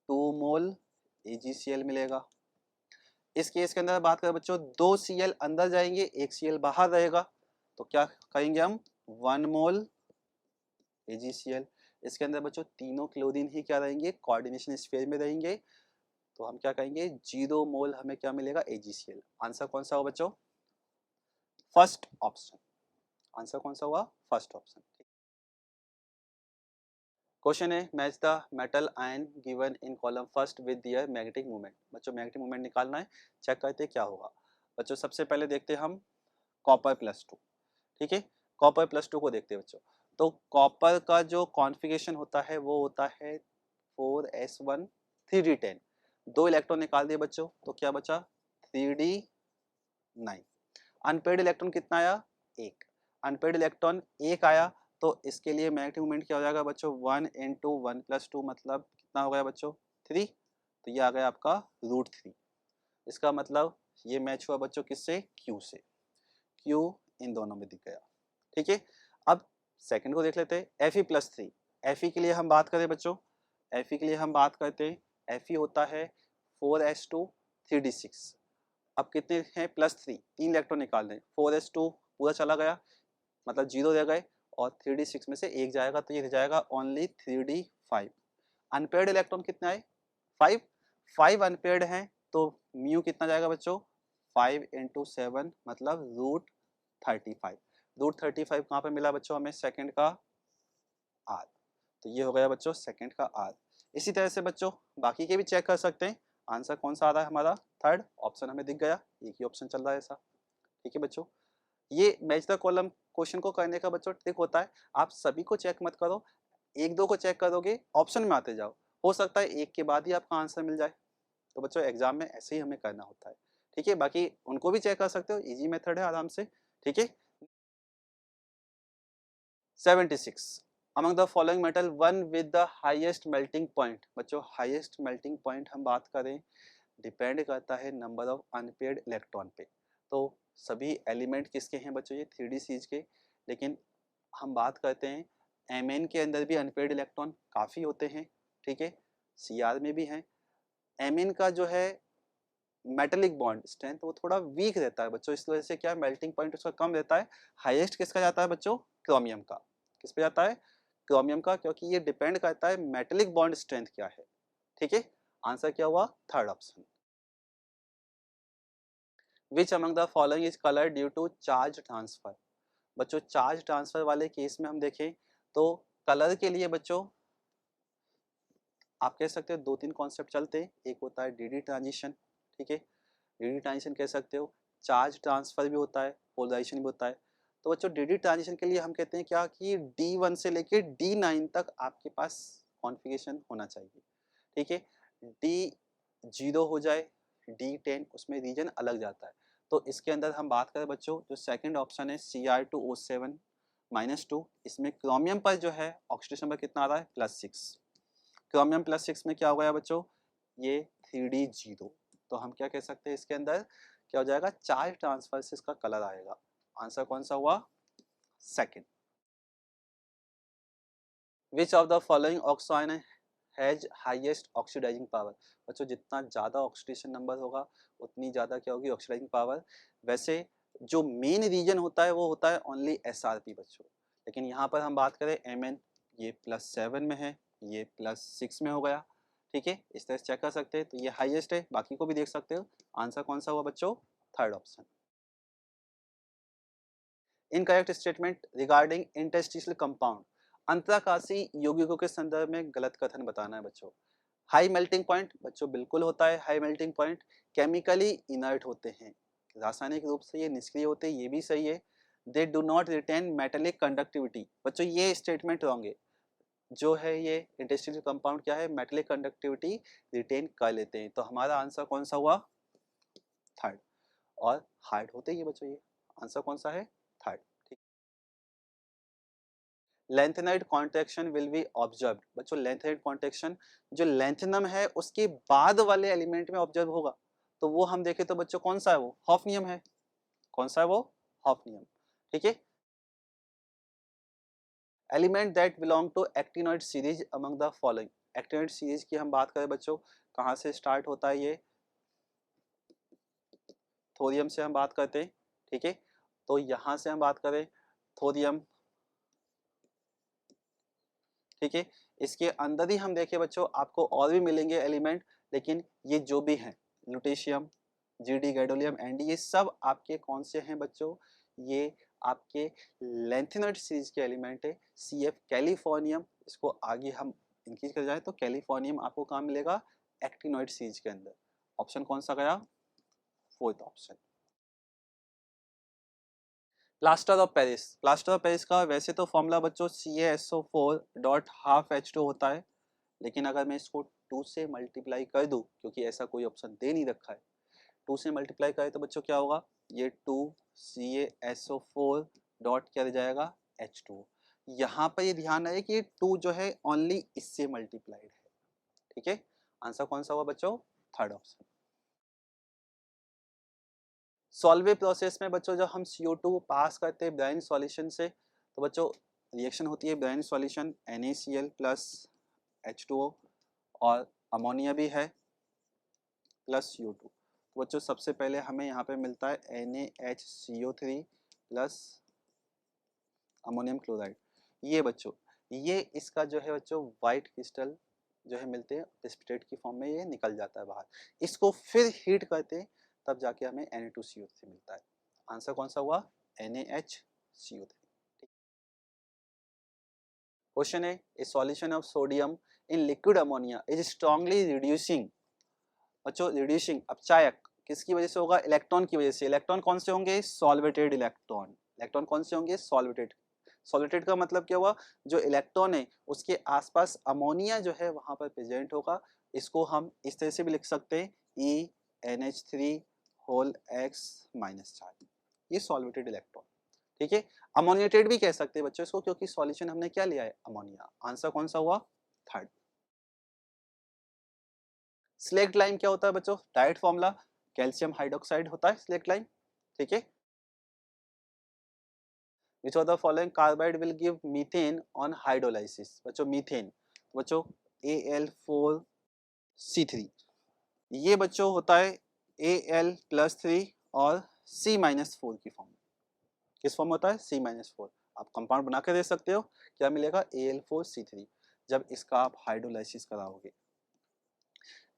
2 मोल AgCl मिलेगा। इस केस के अंदर बात करें बच्चों 2 Cl अंदर जाएंगे, एक Cl बाहर रहेगा, तो क्या कहेंगे हम 1 मोल AgCl। इसके अंदर बच्चों तीनों क्लोरीन ही क्या रहेंगे कोऑर्डिनेशन स्फीयर में रहेंगे, तो हम क्या कहेंगे 0 मोल हमें क्या मिलेगा AgCl। आंसर कौन सा होगा बच्चों फर्स्ट ऑप्शन। आंसर कौन सा हुआ फर्स्ट ऑप्शन। क्वेश्चन है match the metal ion given in column first with their magnetic movement. बच्चों मैग्नेटिक मूवमेंट निकालना है, चेक करते हैं क्या होगा। बच्चों सबसे पहले देखते हैं हम कॉपर +2, ठीक है, कॉपर +2 को देखते हैं बच्चों। तो कॉपर का जो कॉन्फ़िगरेशन होता है वो होता है 4s1 3d10, 2 इलेक्ट्रॉन निकाल दिए बच्चों, तो क्या बचा 3d9। अनपेड इलेक्ट्रॉन कितना आया 1, अनपेड इलेक्ट्रॉन 1 आया, तो इसके लिए मैग्नेटिक मोमेंट क्या हो जाएगा बच्चों 1 × 1 + 2 मतलब कितना हो गया बच्चों 3, तो ये आ गया आपका √3। इसका मतलब ये मैच हुआ बच्चों किससे Q से, Q इन दोनों में दिख गया, ठीक है। अब सेकंड को देख लेते हैं Fe+3। Fe के लिए हम बात करें बच्चों Fe के लिए हम बात करते हैं, Fe होता है 4s2 3d6। अब कितने हैं, +3, 3 इलेक्ट्रॉन निकाल दें, 4s2 पूरा चला गया मतलब 0 रह गए और 3d6 में से एक जाएगा तो ये रह जाएगा ओनली 3d5। अनपेयर्ड इलेक्ट्रॉन कितने आए, 5, 5 अनपेयर्ड हैं तो म्यू कितना जाएगा बच्चों, 5 × 7 मतलब √35। √35 कहाँ पे मिला बच्चों हमें, सेकंड का आर। तो ये हो गया बच्चों सेकंड का आर। इसी तरह से बच्चों बाकी के भी चेक कर सकते हैं। आंसर कौन सा आ रहा है हमारा, थर्ड ऑप्शन हमें दिख गया, एक ही ऑप्शन चल रहा है ऐसा। ठीक है बच्चों, ये मैच द कॉलम क्वेश्चन को करने का बच्चों ट्रिक होता है, आप सभी को चेक मत करो, एक दो को चेक करोगे ऑप्शन में आते जाओ, हो सकता है एक के बाद ही आपका आंसर मिल जाए। तो बच्चों एग्जाम में ऐसे ही हमें करना होता है। ठीक है, बाकी उनको भी चेक कर सकते हो, इजी मेथड है आराम से। ठीक है, 76 among the following metal one with the highest melting point। बच्चों हाईएस्ट मेल्टिंग पॉइंट हम बात करें, डिपेंड करता है नंबर ऑफ अनपेयर्ड इलेक्ट्रॉन पे। तो सभी एलिमेंट किसके हैं बच्चों, ये 3D सीरीज के, लेकिन हम बात करते हैं Mn के अंदर भी अनपेयर्ड इलेक्ट्रॉन काफ़ी होते हैं। ठीक है, Cr में भी हैं। Mn का जो है मेटेलिक बॉन्ड स्ट्रेंथ वो थोड़ा वीक रहता है बच्चों, इस वजह से क्या मेल्टिंग पॉइंट उसका कम रहता है। हाईएस्ट किसका जाता है बच्चों, क्रोमियम का। किस पे जाता है, क्रोमियम का, क्योंकि ये डिपेंड करता है मेटेलिक बॉन्ड स्ट्रेंथ क्या है। ठीक है, आंसर क्या हुआ, third option. Which among the following is colour due to charge transfer. बच्चों चार्ज ट्रांसफर वाले केस में हम देखें तो कलर के लिए बच्चों आप कह सकते हो दो तीन कॉन्सेप्ट चलते हैं, एक होता है डी ट्रांजिशन। ठीक है, डी ट्रांजिशन कह सकते हो, चार्ज ट्रांसफर भी होता है, पोलराइजेशन भी होता है। तो बच्चों डी ट्रांजिशन के लिए हम कहते हैं क्या कि D1 से लेके D9 तक आपके पास कॉन्फ़िगरेशन होना चाहिए। ठीक है, D0 हो जाए, D10 उसमें रीजन अलग जाता है। तो इसके अंदर हम बात करें बच्चों, जो सेकंड ऑप्शन है Cr2O7-2, इसमें क्रोमियम पर जो है ऑक्सीडेशन नंबर कितना आ रहा है, +6। क्रोमियम +6 में क्या हो गया बच्चों, ये 3D0। तो हम क्या कह सकते हैं इसके अंदर क्या हो जाएगा, चार्ज ट्रांसफर से इसका कलर आएगा। आंसर कौन सा हुआ, second. Which of the following oxyanion has highest oxidising power. बच्चों जितना ज़्यादा ऑक्सीडेशन नंबर होगा उतनी ज़्यादा क्या होगी, ऑक्सीडाइजिंग पावर। वैसे जो मेन रीजन होता है वो होता है ओनली SRP बच्चों, लेकिन यहाँ पर हम बात करें Mn, ये +7 में है, ये +6 में हो गया। ठीक है, इस तरह से चेक कर सकते हैं, तो ये हाईएस्ट है, बाकी को भी देख सकते हो। आंसर कौन सा हुआ बच्चों, third option. Incorrect statement regarding interstitial compound. अंतराकाशी यौगिकों के संदर्भ में गलत कथन बताना है बच्चों। हाई मेल्टिंग पॉइंट बच्चों बिल्कुल होता है, high melting point chemically inert होते हैं, रासायनिक रूप से ये निष्क्रिय होते हैं, ये भी सही है। They do not retain metallic conductivity, बच्चों ये स्टेटमेंट रॉन्ग है। जो है ये इंटरस्टिशियल कंपाउंड क्या है, मेटेलिक कंडक्टिविटी रिटेन कर लेते हैं। तो हमारा आंसर कौन सा हुआ, थर्ड। और हार्ड होते ही बच्चों, ये आंसर कौन सा है, third. Lanthanide contraction will be observed. बच्चों लेंथेनाइड कॉन्ट्रैक्शन जो लेंथेनम है उसके बाद वाले एलिमेंट में ऑब्जर्व होगा, तो वो हम देखें तो बच्चों कौन सा है, वो हॉफनियम है। कौन सा है वो, हॉफनियम। ठीक है, element that belong to actinoid series among the following. Actinoid series की हम बात करें बच्चों, कहाँ से स्टार्ट होता है, ये थोरियम से हम बात करते हैं। ठीक है, तो यहाँ से हम बात करें थोरियम। ठीक है, इसके अंदर ही हम देखें बच्चों आपको और भी मिलेंगे एलिमेंट, लेकिन ये जो भी हैं लुटेशियम, GD गैडोलियम, एंडी, ये सब आपके कौन से हैं बच्चों, ये आपके लेंथेनॉइड सीरीज के एलिमेंट है। CF कैलिफोर्नियम, इसको आगे हम इंक्रीज कर जाए तो कैलिफोर्नियम आपको कहाँ मिलेगा, एक्टिनॉइड सीरीज के अंदर। ऑप्शन कौन सा गया, fourth option. Plaster of Paris, plaster of Paris का वैसे तो फॉर्मूला बच्चों CaSO4.12H2 होता है, लेकिन अगर मैं इसको 2 से मल्टीप्लाई कर दूं, क्योंकि ऐसा कोई ऑप्शन दे नहीं रखा है, 2 से मल्टीप्लाई करें तो बच्चों क्या होगा, ये 2 CaSO4 डॉट क्या रह जाएगा, H2। यहाँ पर ये ध्यान रहे कि 2 जो है ओनली इससे मल्टीप्लाइड है। ठीक है, आंसर कौन सा हुआ बच्चों, थर्ड ऑप्शन। सॉल्वे प्रोसेस में बच्चों जब हम CO2 पास करते हैं ब्राइन सॉल्यूशन से, तो बच्चों रिएक्शन होती है brine solution NaCl plus H2O, और अमोनिया भी है प्लस U2। तो बच्चों सबसे पहले हमें यहाँ पे मिलता है NaHCO3 प्लस अमोनियम क्लोराइड। ये बच्चों ये इसका जो है बच्चों वाइट क्रिस्टल जो है मिलते हैं प्रेसिपिटेट की फॉर्म में, ये निकल जाता है बाहर। इसको फिर हीट करते हैं तब जाके हमें Na2CO3 मिलता है। आंसर कौन सा हुआ? NaHCO3। क्वेश्चन है ए solution of sodium in liquid ammonia is strongly reducing. बच्चों रिड्यूसिंग अब चायक किसकी वजह से होगा? इलेक्ट्रॉन की वजह से। इलेक्ट्रॉन कौन से होंगे? Solvated electron. इलेक्ट्रॉन कौन से होंगे? सॉल्वेटेड। सॉल्वेटेड का मतलब क्या हुआ? जो इलेक्ट्रॉन है उसके आसपास अमोनिया जो है वहां पर प्रेजेंट होगा। इसको हम इस तरह से भी लिख सकते हैं ENH3 whole X minus charge, ये सॉल्वेटेड इलेक्ट्रॉन। ठीक है, अमोनिएटेड भी कह सकते हैं बच्चों इसको, क्योंकि सॉल्यूशन हमने क्या लिया है? अमोनिया। आंसर कौन सा हुआ? थर्ड। स्लेक्ट लाइम क्या होता है बच्चों? डायरेक्ट फॉर्मूला कैल्शियम हाइड्रोक्साइड होता है स्लेक्ट लाइम। ठीक है, which of the following carbide will give methane on hydrolysis? बच्चों मीथेन, बच्चों Al4C3, ये बच्चों होता है Al+3 और C-4 की फॉर्म। किस फॉर्म होता है? C-4। आप कंपाउंड बना के दे सकते हो, क्या मिलेगा? Al4C3 जब इसका आप हाइड्रोलाइसिस कराओगे।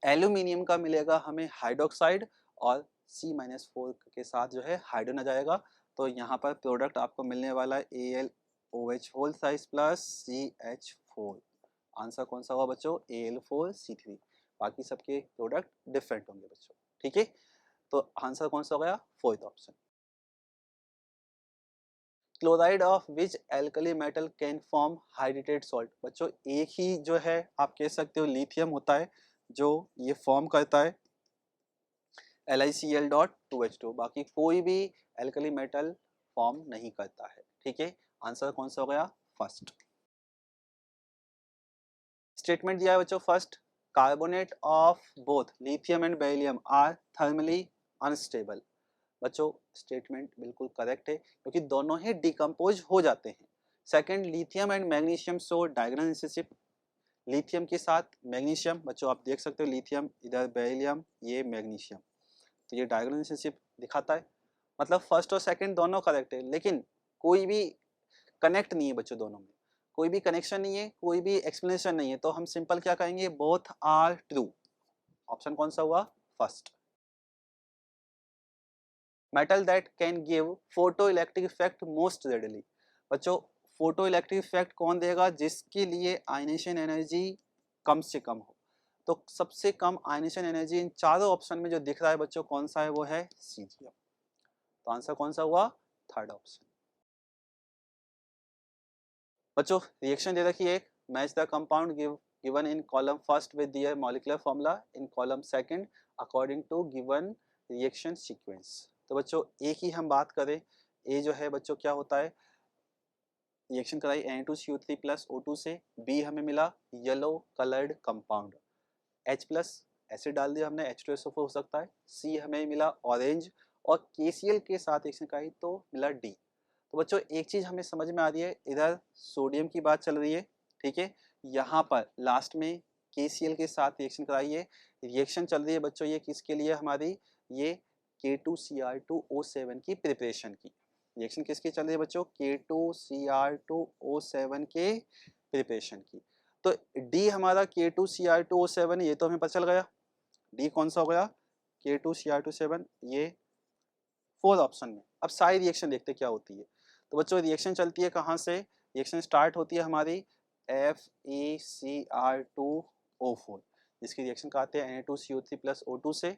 एल्यूमिनियम का मिलेगा हमें हाइड्रोक्साइड और C-4 के साथ जो है हाइड्रोजन आ जाएगा। तो यहाँ पर प्रोडक्ट आपको मिलने वाला है AlOH whole size plus CH4। Answer कौन सा हुआ बच्चों? Al4C3। बाकी सबके प्रोडक्ट डिफरेंट होंगे बच्चों। ठीक है, तो आंसर कौन सा हो गया? Fourth option. Chloride of which alkali metal can form hydrated salt? बच्चों एक ही जो है आप कह सकते हो लिथियम होता है जो ये फॉर्म करता है LiCl.2H2, बाकी कोई भी एल्कली मेटल फॉर्म नहीं करता है। ठीक है, आंसर कौन सा हो गया? फर्स्ट। स्टेटमेंट दिया है बच्चों first, carbonate of both lithium and beryllium are thermally unstable. बच्चों स्टेटमेंट बिल्कुल करेक्ट है क्योंकि दोनों ही डिकम्पोज हो जाते हैं। Second, lithium and magnesium show diagonal relationship. Lithium के साथ मैग्नीशियम, बच्चों आप देख सकते हो लिथियम इधर बेरिलियम ये मैग्नीशियम, तो ये डायगोनल रिलेशनशिप दिखाता है। मतलब फर्स्ट और सेकंड दोनों करेक्ट है, लेकिन कोई भी कनेक्ट नहीं है बच्चों, दोनों में कोई भी कनेक्शन नहीं है, कोई भी एक्सप्लेनेशन नहीं है, तो हम सिंपल क्या कहेंगे? Both are true. ऑप्शन कौन सा हुआ? First. Metal that can give photo electric effect most readily. बच्चों फोटो इलेक्ट्रिक इफेक्ट कौन देगा? जिसके लिए आयनेशन एनर्जी कम से कम हो। तो सबसे कम आयनेशन एनर्जी इन चारों ऑप्शन में जो दिख रहा है बच्चों कौन सा है? वो है सीजियम। तो आंसर कौन सा हुआ? Third option. बच्चों रिएक्शन दे रखी है एक, match the compound given in column first with their molecular formula in column second according to given reaction sequence. तो बच्चों एक ही हम बात करें, ए जो है बच्चों क्या होता है? रिएक्शन कराई Na2CO3 प्लस O2 से, बी हमें मिला yellow coloured compound, H plus acid डाल दिया हमने H2SO4 हो सकता है, सी हमें मिला ऑरेंज और KCl के साथ रिएक्शन कराई तो मिला डी। तो बच्चों एक चीज हमें समझ में आ रही है, इधर सोडियम की बात चल रही है। ठीक है, यहाँ पर लास्ट में KCl के साथ रिएक्शन कराइए, रिएक्शन चल रही है बच्चों ये किसके लिए? हमारी ये K2Cr2O7 की प्रिपरेशन की। रिएक्शन किसकी चल रही है बच्चों? K2Cr2O7 के प्रिपरेशन की। तो डी हमारा K2Cr2O7 ये तो हमें पता चल गया। डी कौन सा हो गया? K2Cr27, ये फोर्थ ऑप्शन में। अब सारी रिएक्शन देखते क्या होती है। तो बच्चों रिएक्शन चलती है कहाँ से? रिएक्शन स्टार्ट होती है हमारी FeCr2O4, जिसकी रिएक्शन कहते हैं Na2CO3 प्लस O2 से।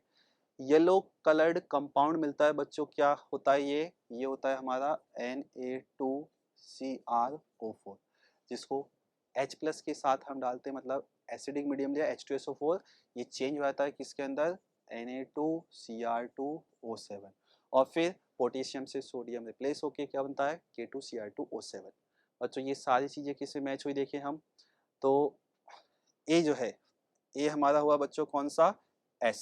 येलो कलर्ड कंपाउंड मिलता है बच्चों, क्या होता है ये होता है हमारा Na2Cr4, जिसको H प्लस के साथ हम डालते हैं, मतलब एसिडिक मीडियम लिया H2SO4, ये चेंज हो जाता है किसके अंदर? Na2Cr2O7, और फिर पोटेशियम से सोडियम रिप्लेस होके क्या बनता है? K2Cr2O7। बच्चों ये सारी चीजें किससे मैच हुई देखें हम, तो ए जो है, ए हमारा हुआ बच्चों कौन सा? S।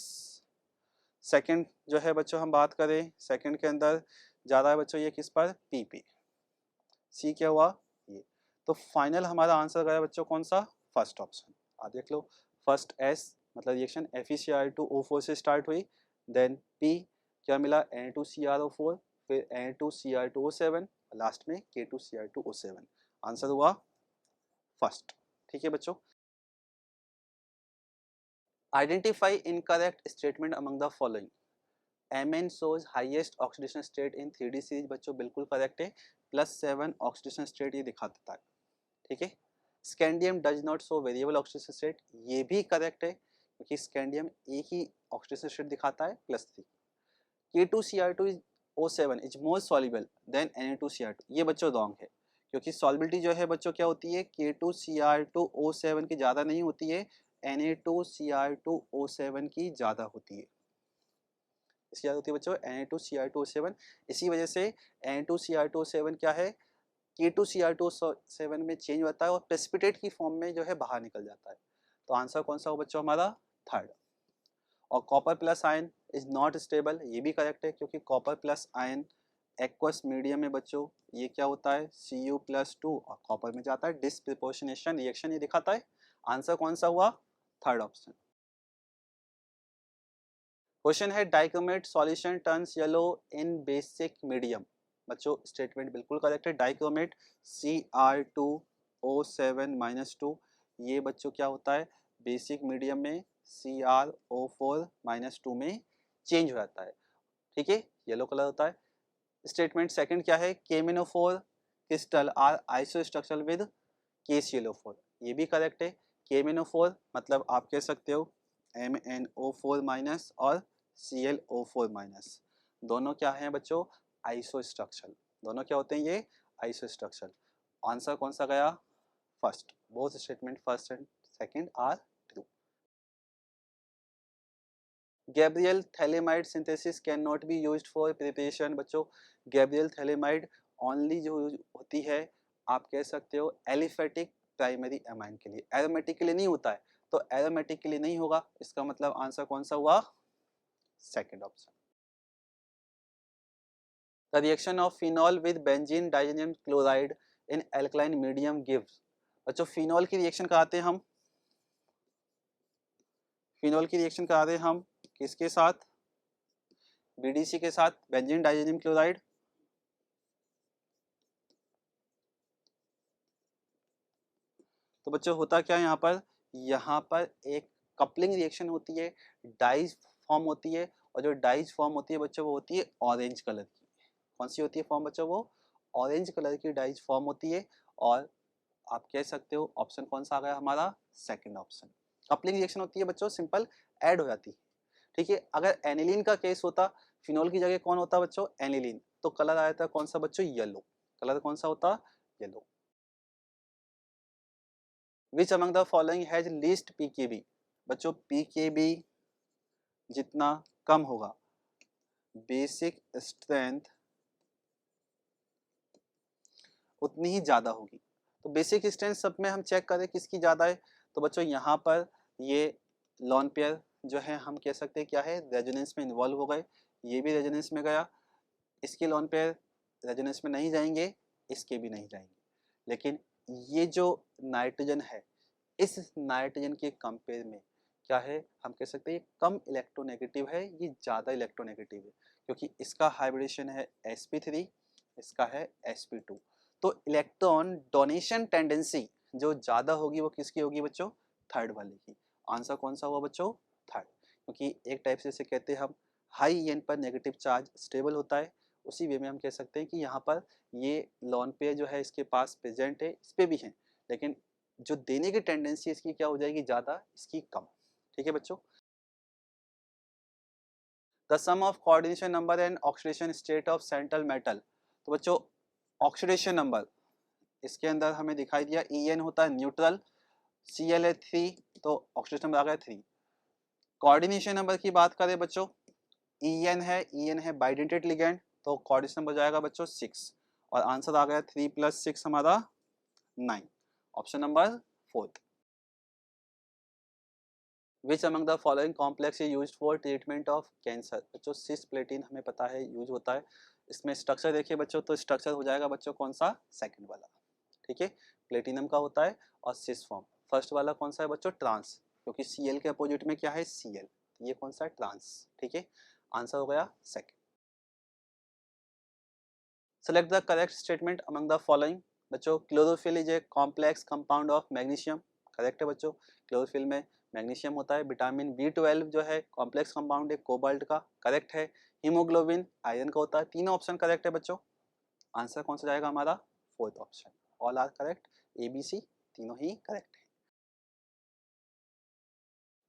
सेकंड जो है बच्चों हम बात करें, सेकंड के अंदर ज़्यादा है बच्चों ये किस पर? पी पे। सी क्या हुआ? ये। तो फाइनल हमारा आंसर गया बच्चों कौन सा? First option. आप देख लो फर्स्ट S मतलब रिएक्शन FeCr2O4 से स्टार्ट हुई, देन P क्या मिला Na2CrO4, फिर Na2Cr2O7, लास्ट में K2Cr2O7। आंसर हुआ फर्स्ट। ठीक है बच्चों। Identify incorrect statement among the following. Mn shows highest oxidation state in 3D series, बच्चों बिल्कुल करेक्ट है, +7 ऑक्सीडेशन स्टेट ये दिखा देता है। ठीक है। Scandium does not show variable oxidation state, ये भी करेक्ट है क्योंकि स्कैंडियम एक ही ऑक्सीडेशन स्टेट दिखाता है +3। K2Cr2O7 is more soluble then Na2Cr2, ये बच्चों रॉन्ग है क्योंकि सॉल्युबिलिटी जो है बच्चों क्या होती है K2Cr2O7 की ज़्यादा नहीं होती है, Na2Cr2O7 की ज़्यादा होती है। इसकी ज़्यादा होती है बच्चों Na2Cr2O7, इसी वजह से Na2Cr2O7 क्या है K2Cr2O7 में चेंज होता है और प्रेसिपिटेट की फॉर्म में जो है बाहर निकल जाता है। तो आंसर कौन सा हो बच्चों हमारा थर्ड। और copper plus ion is not stable, ये भी करेक्ट है क्योंकि copper plus ion aqueous medium में बच्चों ये क्या होता है Cu+2 और कॉपर में जाता है, डिसप्रोपोर्शनेशन रिएक्शन ये दिखाता है। आंसर कौन सा हुआ थर्ड ऑप्शन। क्वेश्चन है dichromate solution turns yellow in basic medium, बच्चों स्टेटमेंट बिल्कुल करेक्ट है। डाइक्रोमेट Cr2O7-2 ये बच्चों क्या होता है बेसिक मीडियम में CrO4-2 में चेंज हो जाता है। ठीक है, येलो कलर होता है। स्टेटमेंट सेकंड क्या है KMnO4 crystal are आइसोस्ट्रक्चरल with KClO4, ये भी करेक्ट है। KMnO4 मतलब आप कह सकते हो MnO4- और ClO4-, दोनों क्या हैं बच्चों आइसोस्ट्रक्चरल, दोनों क्या होते हैं ये आइसोस्ट्रक्चरल। आंसर कौन सा गया first, both statement first and second are true. Gabriel phthalimide synthesis can not be used for preparation, बच्चों गैब्रियल थैलेमाइड ओनली जो होती है आप कह सकते हो एलिफेटिक प्राइमरी एमाइन के लिए, एरोमेटिक के लिए नहीं होता है, तो एरोमेटिक के लिए नहीं होगा, इसका मतलब आंसर कौन सा हुआ second option. The reaction of phenol with benzene डाइजेनियम chloride in alkaline medium gives, बच्चों फिनॉल की रिएक्शन कराते हैं हम, फिनॉल की रिएक्शन कराते हैं हम किसके साथ BDC के साथ बेंजीन डाइजेनियम क्लोराइड। तो बच्चों होता क्या है यहाँ पर एक कपलिंग रिएक्शन होती है, डाइज फॉर्म होती है, और जो डाइज फॉर्म होती है बच्चों वो होती है ऑरेंज कलर की। कौन सी होती है फॉर्म बच्चों, वो ऑरेंज कलर की डाइज फॉर्म होती है, और आप कह सकते हो ऑप्शन कौन सा आ गया हमारा सेकंड ऑप्शन। कपलिंग रिएक्शन होती है बच्चों सिंपल ऐड हो जाती है। ठीक है, अगर एनिलीन का केस होता फिनोल की जगह कौन होता बच्चों एनिलीन, तो कलर आया था कौन सा बच्चों येलो, कलर कौन सा होता yellow. Which among the following has least pKb, बच्चों पीकेबी जितना कम होगा बेसिक स्ट्रेंथ उतनी ही ज्यादा होगी। तो बेसिक स्ट्रेंथ सब में हम चेक करें किसकी ज्यादा है, तो बच्चों यहाँ पर ये लॉन पेयर जो है हम कह सकते हैं क्या है रेजोनेंस में इन्वॉल्व हो गए, ये भी रेजोनेंस में गया, इसके लॉन पेयर रेजोनेंस में नहीं जाएंगे, इसके भी नहीं जाएंगे, लेकिन ये जो नाइट्रोजन है इस नाइट्रोजन के कंपेयर में क्या है हम कह सकते हैं ये कम इलेक्ट्रोनेगेटिव है, ये ज़्यादा इलेक्ट्रोनेगेटिव है क्योंकि इसका हाइब्रिडेशन है sp3, इसका है sp2। तो इलेक्ट्रॉन डोनेशन टेंडेंसी जो ज़्यादा होगी वो किसकी होगी बच्चों थर्ड वाले की। आंसर कौन सा हुआ बच्चों थर्ड, क्योंकि एक टाइप से इसे कहते हैं हम हाई एन पर नेगेटिव चार्ज स्टेबल होता है, उसी वे में हम कह सकते हैं कि यहाँ पर ये लॉन पेयर जो है इसके पास प्रेजेंट है, इस पे भी है, लेकिन जो देने की टेंडेंसी इसकी क्या हो जाएगी ज़्यादा, इसकी कम। ठीक है बच्चों। The sum of coordination number and oxidation state of central metal, तो बच्चों ऑक्सीडेशन नंबर इसके अंदर हमें दिखाई दिया En होता है न्यूट्रल, Cl है 3 तो ऑक्सीडेशन नंबर आ गया 3। कोऑर्डिनेशन नंबर की बात करें बच्चों En है बाइडेंटेड लिगेंड, तो कोऑर्डिनेशन नंबर जाएगा बच्चों 6, और आंसर आ गया 3 + 6 हमारा 9, option number 4। Which among the following complex is used for treatment of cancer, बच्चों सिस्प्लेटिन हमें पता है यूज होता है, इसमें स्ट्रक्चर देखिए बच्चों, तो स्ट्रक्चर हो जाएगा बच्चों कौन सा सेकंड वाला। ठीक है, प्लेटिनम का होता है और सिस फॉर्म, फर्स्ट वाला कौन सा है बच्चों ट्रांस, क्योंकि Cl के अपोजिट में क्या है Cl, ये कौन सा है ट्रांस, ठीक है। आंसर हो गया second. Select the correct statement among the following. बच्चों chlorophyll is a complex compound of magnesium, correct है बच्चों, क्लोरोफिल में मैग्नीशियम होता है। विटामिन B12 जो है कॉम्प्लेक्स कंपाउंड है कोबाल्ट का, करेक्ट है। हीमोग्लोबिन आयरन का होता है। तीनों ऑप्शन करेक्ट है बच्चों। आंसर कौन सा जाएगा हमारा fourth option, all are correct, ABC तीनों ही करेक्ट है।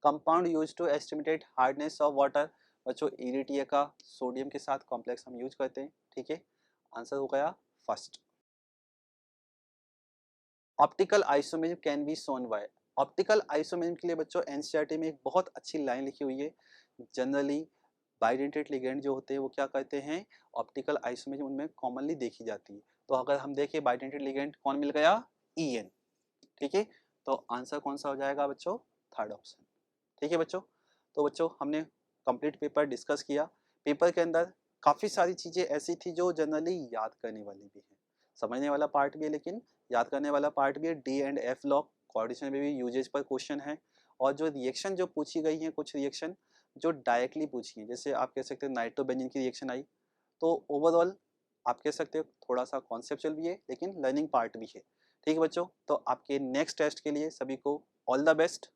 Compound use to estimated hardness of water, बच्चों EDTA का सोडियम के साथ कॉम्प्लेक्स हम यूज करते हैं, ठीक है। आंसर हो गया first. Optical isomerism can be shown by, optical isomerism के लिए बच्चों एनसीईआरटी में एक बहुत अच्छी लाइन लिखी हुई है। जनरली बाइडेंटेड लिगेंड जो होते हैं वो क्या करते हैं, ऑप्टिकल आइसोमेरिज्म उनमें कॉमनली देखी जाती है। तो अगर हम देखें बाइडेंटेड लिगेंड कौन मिल गया EN, ठीक है। तो आंसर कौन सा हो जाएगा बच्चों, थर्ड ऑप्शन, ठीक है बच्चों। तो बच्चों हमने कंप्लीट पेपर डिस्कस किया। पेपर के अंदर काफ़ी सारी चीज़ें ऐसी थी जो जनरली याद करने वाली भी है, समझने वाला पार्ट भी है लेकिन याद करने वाला पार्ट भी है। D and F law coordination में भी यूजेज पर क्वेश्चन है। और जो रिएक्शन जो पूछी गई हैं, कुछ रिएक्शन जो डायरेक्टली पूछी हैं, जैसे आप कह सकते हैं नाइट्रोबेंजीन की रिएक्शन आई, तो ओवरऑल आप कह सकते हो थोड़ा सा कॉन्सेप्चुअल भी है लेकिन लर्निंग पार्ट भी है, ठीक है बच्चों। तो आपके नेक्स्ट टेस्ट के लिए सभी को ऑल द बेस्ट।